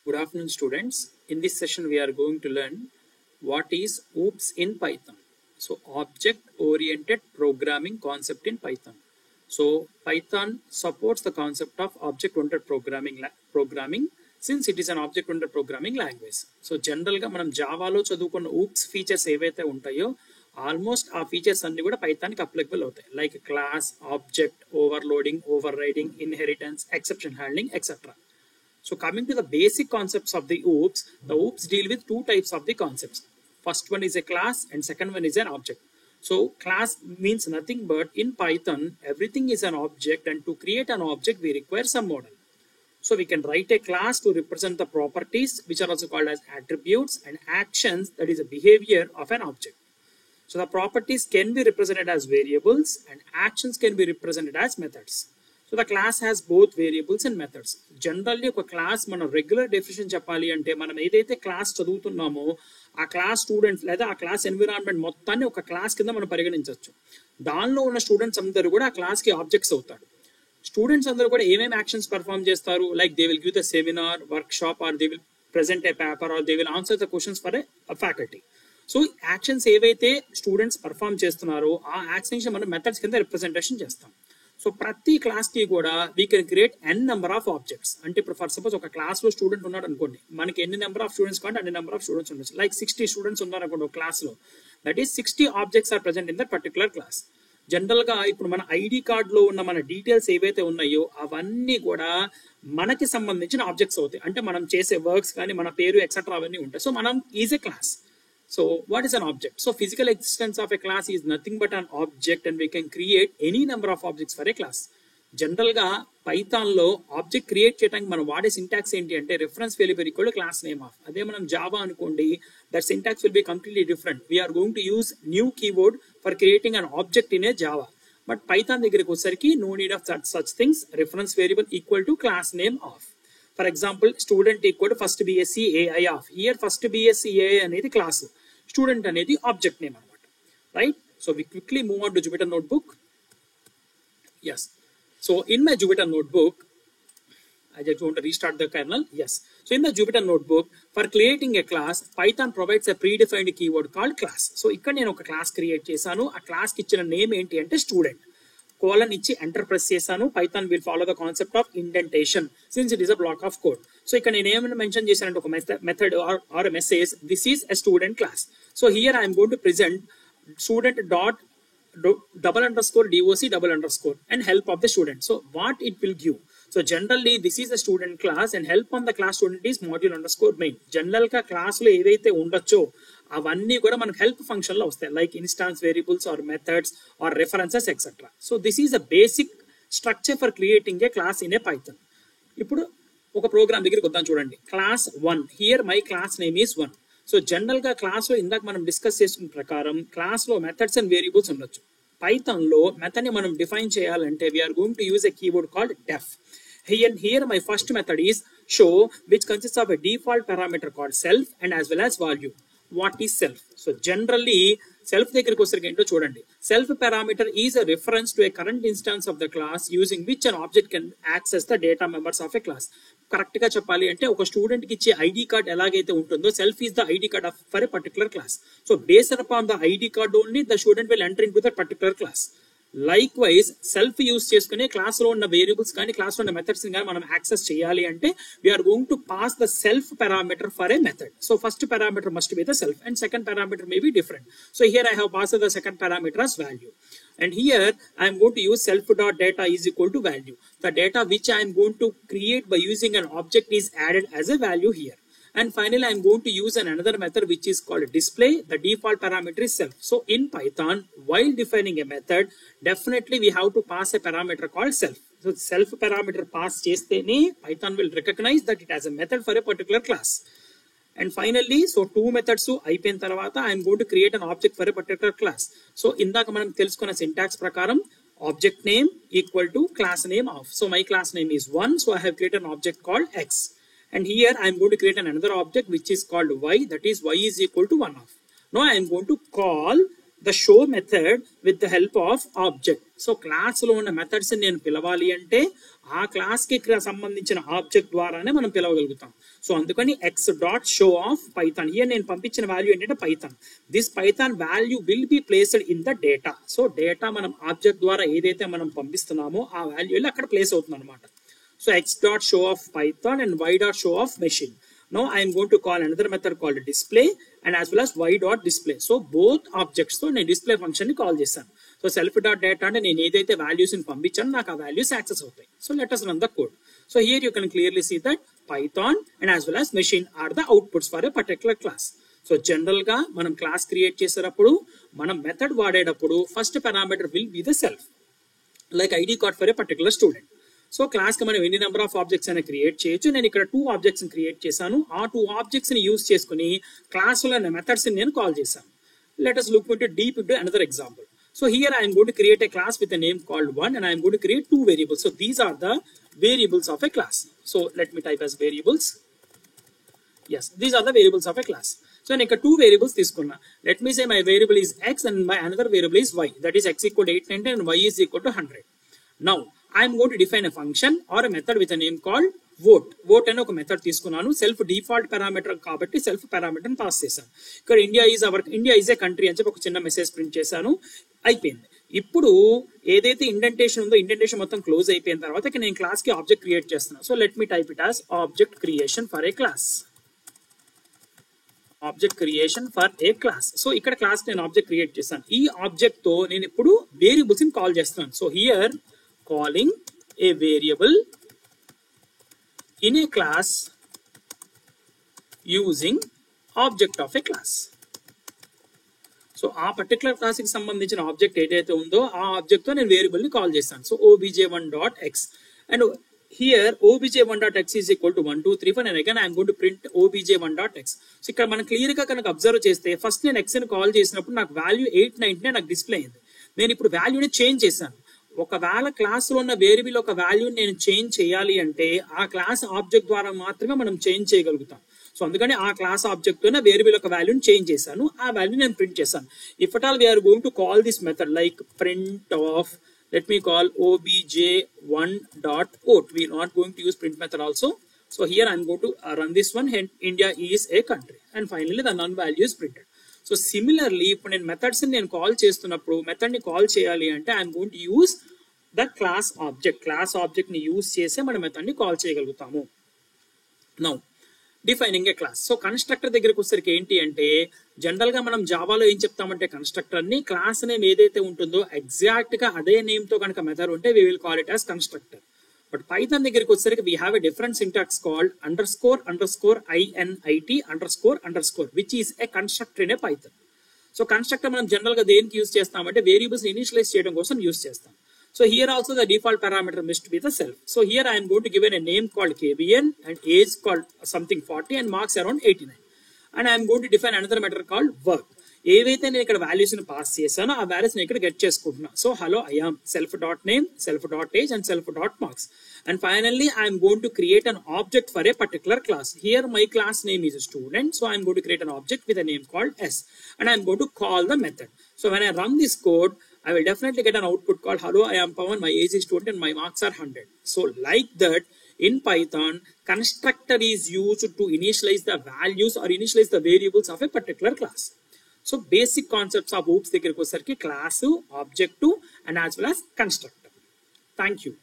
Good afternoon, students. In this session, we are going to learn what is OOPS in Python. So, object-oriented programming concept in Python. So, Python supports the concept of object-oriented programming since it is an object-oriented programming language. So, generally, మనం జావాలో చదువుకున్న OOPS features ఏవైతే ఉంటాయో almost ఆ features అన్ని కూడా పైథాన్కి applicable అవుతాయి like class, object, overloading, overriding, inheritance, exception handling, etcetera. So coming to the basic concepts of the OOPS deal with two types of the concepts. First one is a class and second one is an object. So class means nothing but in Python, everything is an object, and to create an object, we require some model. So we can write a class to represent the properties, which are also called as attributes, and actions, that is a behavior of an object. So the properties can be represented as variables and actions can be represented as methods. So the class has both variables and methods. Generally, ఒక class మనం regular definition చెప్పాలి అంటే మనం ఏదైతే class చదువుతున్నామో ఆ class students లేదా ఆ class environment మొత్తాన్ని ఒక క్లాస్ కింద మనం పరిగణించవచ్చు. దానిలో ఉన్న స్టూడెంట్స్ అందరూ కూడా ఆ క్లాస్కి ఆబ్జెక్ట్స్ అవుతారు. స్టూడెంట్స్ అందరూ కూడా ఏమేమి యాక్షన్స్ పర్ఫామ్ చేస్తారు, like they will give the seminar, workshop, or they will present a paper, or they will answer the questions for a faculty. So actions ఏవైతే స్టూడెంట్స్ పర్ఫామ్ చేస్తున్నారో ఆ actions మనం methods కింద representation చేస్తాం. So ప్రతి class కి కూడా we can create N number of objects. అంటే ఇప్పుడు ఫర్ సపోజ్ ఒక క్లాస్ లో స్టూడెంట్ ఉన్నాడు అనుకోండి, మనకి ఎన్ని నెంబర్ ఆఫ్ స్టూడెంట్స్ కావాలి అన్ని నెంబర్ ఆఫ్ స్టూడెంట్స్ ఉండొచ్చు. లైక్ 60 స్టూడెంట్స్ ఉన్నారు అనుకోండి ఒక క్లాస్ లో, that is 60 objects are present in that particular class. General గా ఇప్పుడు మన ఐడి కార్డ్ లో ఉన్న మన డీటెయిల్స్ ఏవైతే ఉన్నాయో అవన్నీ కూడా మనకి సంబంధించిన ఆబ్జెక్ట్స్ అవుతాయి. అంటే మనం చేసే వర్క్స్ కానీ మన పేరు ఎక్సెట్రా అవన్నీ ఉంటాయి. సో మనం is a class. So what is an object? So physical existence of a class is nothing but an object, and we can create any number of objects for a class. General గా Python లో object create చేయడానికి మనం వాడే syntax ఏంటి అంటే reference variable equal to class name of. అదే మనం Java అనుకోండి, that syntax will be completely different. We're going to use new keyword for creating an object in a Java. But Python దగ్గరికి వచ్చేసరికి no need of such things. Reference variable equal to class name of. For example student equal to first BSc AI of. Here first BSc AI అనేది class, student అనేది object name అనమాట, right? So we quickly move on to Jupyter notebook. Yes, so in my Jupyter notebook, I just want to restart the kernel. Yes, so in the Jupyter notebook, for creating a class, Python provides a predefined keyword called class. So ఇక్కడ నేను ఒక class create చేశాను. ఆ class కి ఇచ్చిన name ఏంటి అంటే student. Colon ఇచ్చి ఎంటర్ ప్రెస్ చేశాను. Python will follow the concept of indentation since it is a block of code. So ఇక్కడ నేను ఏమైనా మెన్షన్ చేశానంటే ఒక method or a message, this is a student class. So here I am going to present student dot double underscore doc double underscore and help of the student. So what it will give? So generally this is a student class and help on the class student is module underscore main. General గా class లో ఏవైతే ఉండొచ్చో అవన్నీ కూడా మనకు help function లో వస్తాయి, like instance variables or methods or references etcetera. So this is a basic structure for creating a class in a Python. ఇప్పుడు ఒక ప్రోగ్రామ్ దగ్గరికి వద్దాం చూడండి. Class 1, here my class name is 1. So general గా class లో ఇందాక మనం discuss చేసిన ప్రకారం క్లాస్ లో మెథడ్స్ అండ్ వేరియబుల్స్ ఉండొచ్చు. పైథాన్ లో మెథడ్ ని మనం డిఫైన్ చేయాలంటే we're going to use a keyword called deaf. Here my first method is show, which consists of a default parameter called self and as well as value. What is self? So generally self దగ్గరికి వచ్చరికి ఏంటో చూడండి. Self parameter is a reference to a current instance of the class using which an object can access the data members of a class. Correct గా చెప్పాలి అంటే ఒక student కి ఇచ్చే ఐడి కార్డ్ ఎలాగైతే ఉంటుందో self is the ID card for a particular class. So based upon the ID card only the student will enter in to that particular class. Like wise self use చేసుకుని class లో ఉన్న variables కానీ class లో ఉన్న methods కానీ మనం access చేయాలి అంటే we're going to pass the self parameter for a method. So first parameter must be the self and second parameter may be different. So here I have passed the second parameter as value, and here I am going to use self.data is equal to value. The data which I am going to create by using an object is added as a value here. And finally I am going to use another method which is called display. The default parameter is self. So in Python, while defining a method, definitely we have to pass a parameter called self. So self parameter pass chestene Python will recognize that it has a method for a particular class. And finally, so two methods అయిపోయిన తర్వాత I am going to create an object for a particular class. So ఇందాక మనం తెలుసుకున్న syntax ప్రకారం object name equal to class name of. So my class name is 1, so I have created an object called x. And here I am going to create another object which is called y, that is y is equal to 1 of. Now I am going to call the show method with the help of object. So class లో ఉన్న methods నేను పిలవాలి అంటే ఆ class కి సంబంధించిన object ద్వారానే మనం పిలవగలుగుతాం. సో అందుకని x dot show off Python, here నేను పంపించిన వాల్యూ ఏంటంటే Python. This Python value will be placed in the data. So data మనం ఆబ్జెక్ట్ ద్వారా ఏదైతే మనం పంపిస్తున్నామో ఆ వాల్యూ వెళ్ళి అక్కడ ప్లేస్ అవుతుంది అనమాట. So x dot show of Python and y dot show of machine. Now I am going to call another method called display and as well as y dot display. So both objects తో నేను display function ని call చేశాను. So self dot data అంటే నేను ఏదైతే values ని పంపించానో నాకు ఆ వాల్యూస్ యాక్సెస్ అవుతాయి. So let us run the code. So here you can clearly see that Python and as well as machine are the outputs for a particular class. So general గా మనం class create చేసేటప్పుడు మనం method వాడేటప్పుడు first parameter will be the self, like ID card for a particular student. So class కి మనం ఎన్ని number of objects అయినా create చేయొచ్చు. నేను ఇక్కడ 2 ఆబ్జెక్ట్స్ క్రియేట్ చేశాను. ఆ 2 ఆబ్జెక్ట్స్ ని యూజ్ చేసుకుని క్లాస్ లో మెథడ్స్ ని నేను కాల్ చేశాను. Let us look into deep into another example. So here I am going to create a class with a name called 1 and I am going to create 2 variables. So these are the variables of a class. So let me type as variables. Yes, these are the variables of a class. So నేను ఇక్కడ 2 variables తీసుకున్నా. Let me say my variable is x and my another variable is y. That is x equal to 890 and y is equal to 100. Now I am going to define a function or a method with a name called vote. Vote అనే ఒక method తీసుకున్నాను. Self default parameter కాబట్టి self parameter pass చేశాను. ఇక్కడ India is a country అని చెప్పి ఒక చిన్న మెసేజ్ ప్రింట్ చేశాను. అయిపోయింది. ఇప్పుడు ఏదైతే ఇండెంటేషన్ ఉందో ఇండెంటేషన్ మొత్తం క్లోజ్ అయిపోయిన తర్వాత నేను క్లాస్ కి ఆబ్జెక్ట్ క్రియేట్ చేస్తున్నాను. So let me type it as object creation for a class. Object creation for a class. So ఇక్కడ క్లాస్ నేను ఆబ్జెక్ట్ క్రియేట్ చేశాను. ఈ ఆబ్జెక్ట్ తో నేను ఇప్పుడు వేరియబుల్స్ ని కాల్ చేస్తున్నాను. So here calling a variable in a class using object of a class. So ఆ పర్టికులర్ క్లాస్ కి సంబంధించిన ఆబ్జెక్ట్ ఏదైతే ఉందో ఆ ఆబ్జెక్ట్ తో నేను వేరియబుల్ ని కాల్ చేస్తాను. So obj1.x and here obj1.x is equal to 1 2 3 4 and again I am going to print obj1.x. So ఇక్కడ మనం క్లియర్ గా కనుక అబ్జర్వ్ చేస్తే ఫస్ట్ నేను x ని కాల్ చేసినప్పుడు నాకు వాల్యూ 890 నాకు డిస్ప్లే అయింది. నేను ఇప్పుడు వాల్యూని చేంజ్ చేశాను. ఒకవేళ క్లాస్ లో ఉన్న వేరియబుల్ ఒక వాల్యూని నేను చేంజ్ చేయాలి అంటే ఆ క్లాస్ ఆబ్జెక్ట్ ద్వారా మాత్రమే మనం చేంజ్ చేయగలుగుతాం. సో అందుకని ఆ క్లాస్ ఆబ్జెక్ట్ తోనే వేరియబుల్ ఒక వాల్యూని చేంజ్ చేశాను. ఆ వాల్యూ నేను ప్రింట్ చేశాను. If at all we are going to call this method like print of, let me call obj1.oat. we are not going to use print method also. So here I am going to run this one and India is a country and finally the none value is printed. So similarly ఇప్పుడు నేను methods నేను call చేస్తున్నప్పుడు method ని call చేయాలి అంటే I'm going to use the class object ని use చేసే మనం మెథడ్ ని కాల్ చేయగలుగుతాము. నౌ డిఫైనింగ్ ఏ క్లాస్. సో కన్స్ట్రక్టర్ దగ్గరకు వచ్చేసరికి ఏంటి అంటే జనరల్ గా మనం జావాలో ఏం చెప్తామంటే కన్స్ట్రక్టర్ ని క్లాస్ నేమ్ ఏదైతే ఉంటుందో ఎగ్జాక్ట్ గా అదే నేమ్ తో కనుక మెథడ్ ఉంటే we will call it as constructor. But Python దగ్గరికి వచ్చేసరికి we have a different syntax called __init__, which is a constructor in a Python. So constructor మనం జనరల్ గా దేనికి యూజ్ చేస్తామంటే వేరియబుల్స్ ఇనిషియలైజ్ చేయడం కోసం యూజ్ చేస్తాం. So here also the default parameter must be the self. So here I am going to give a name called KBN and age called something 40 and marks around 89. And I am going to define another method called work. ఏవైతే నేను ఇక్కడ values ని pass చేశానో ఆ values ని ఇక్కడ get చేసుకుంటున్నా. So hello I am self dot name, self dot age and self dot marks. And finally I am going to create an object for a particular class. Here my class name is student, so I am going to create an object with a name called s and I am going to call the method. So when I run this code I will definitely get an output called hello I am Pawan, my age is 20 and my marks are 100. So like that in Python constructor is used to initialize the values or initialize the variables of a particular class. So basic concepts of OOPS దగ్గరికి వచ్చేసరికి class, object and as well as constructor. Thank you.